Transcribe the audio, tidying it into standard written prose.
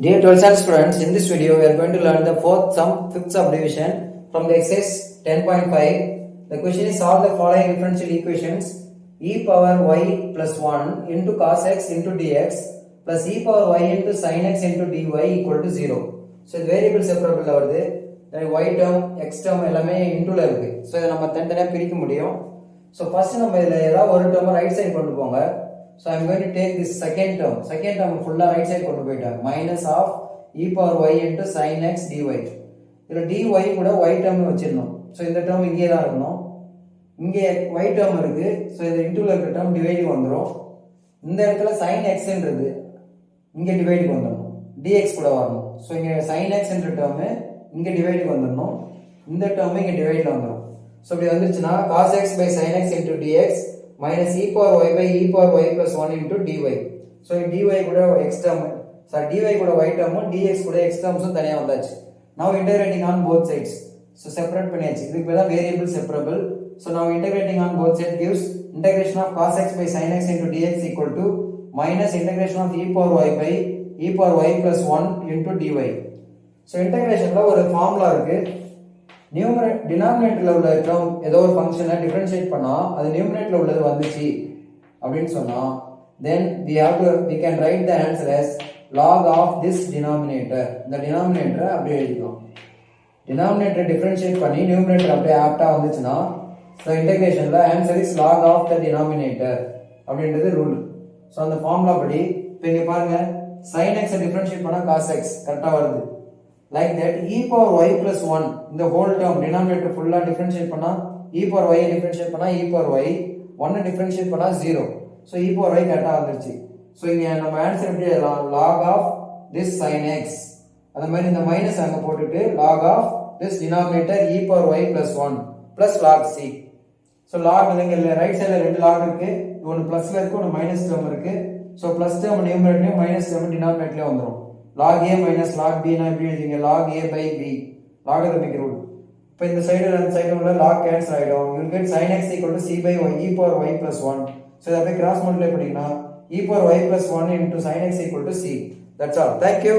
Dear 12th standard students, in this video we are going to learn the fourth sum, fifth subdivision from the exercise 10.5. The question is solve the following differential equations: e power y plus 1 into cos x into dx plus e power y into sin x into dy equal to 0. So இது variable separable வருது. y term, x term எல்லாமே இன்டுல இருக்கு. So இதை நம்ம தனித்தனியா பிரிக்க முடியும். So first நம்ம இதுல ஏதாவது ஒரு term right side கொண்டு போங்க. So I am going to take this second term full right side கொண்டு போயிட்டேன் minus of e power y into sin x dy. இதுல dy கூட y term வச்சிரணும். So இந்த term இங்கே தான் இருக்கணும். இங்கே y term இருக்கு. So இது இன்டுல இருக்க term டிவைடிங் வந்துரும். இந்த இடத்துல sin x ன்றது இங்கே டிவைடிங் வந்துரும். dx கூட வரணும். So இங்க sin x என்ற term இங்கே டிவைடிங் வந்துரும். இந்த term இங்கே டிவைட்ல வந்துரும். So இப்படி வந்துருச்சுனா cos x by sin x into dx minus e power y by e power y plus 1 into dy. So dy கூட x term, dy கூட y term, dx கூட x terms தனியா வந்தாச்சு. Now integrating on both sides. So separate பண்ணியாச்சு. இதுக்கு பேர் தான் variable separable. So now integrating on both sides gives integration of cos x by sin x into dx equal to minus integration of e power y by e power y plus 1 into dy. So integrationல ஒரு formula இருக்கு. டினாமினேட்டர்ல உள்ள term ஏதோ ஒரு ஃபங்க்ஷனை differentiate பண்ணா அது நியூமரேட்டர்ல உள்ளது வந்துச்சு அப்படினு சொன்னா then we can write the answer as log of this denominator. இந்த denominator அப்படியே எழுதிக்கலாம். denominator டிஃபரன்ஷியேட் பண்ணி நியூமரேட்டர் அப்படியே ஆப்டா வந்துச்சுனா so integrationல answer is log of the denominator அப்படின்றது ரூல். சோ அந்த ஃபார்முலா படி இப்போ இங்க பாருங்க sin x டிஃபரன்ஷியேட் பண்ணா cos x கரெக்ட்டா வருது. Like that e power y plus 1 இந்த whole term denominator full differentiate பண்ணா e power y differentiate பண்ணா e power y 1 differentiate பண்ணா 0. So e power y கரெக்ட்டா வந்துருச்சு. So இங்க நம்ம ஆன்சர் எப்படி எழுதலாம்? log of this sin x. அந்த மாதிரி இந்த மைனஸ் அங்க போட்டுட்டு log of this denominator e power y plus 1 plus log c. So log இங்க ரைட் சைடுல ரெண்டு log இருக்கு. ஒன்னு பிளஸ்ல இருக்கு, ஒன்னு மைனஸ் டேர்ம் இருக்கு. So பிளஸ் டேர்ம் நியூமரேட்டர்லயும் மைனஸ் டேர்ம் டினாமினேட்டர்லயும் வந்துரும். log a minus log b னா எப்படி எழுதுவீங்க? log a by b logarithmic rule. இப்போ இந்த சைடு அந்த சைடு உள்ள log கேன்சல் ஆயிடும். you will get sin x equal to c by y e power y plus 1. so இத அப்படியே கிராஸ் மல்டிப்ளை பண்ணீங்கன்னா e power y plus 1 into sin x equal to c. That's all. Thank you.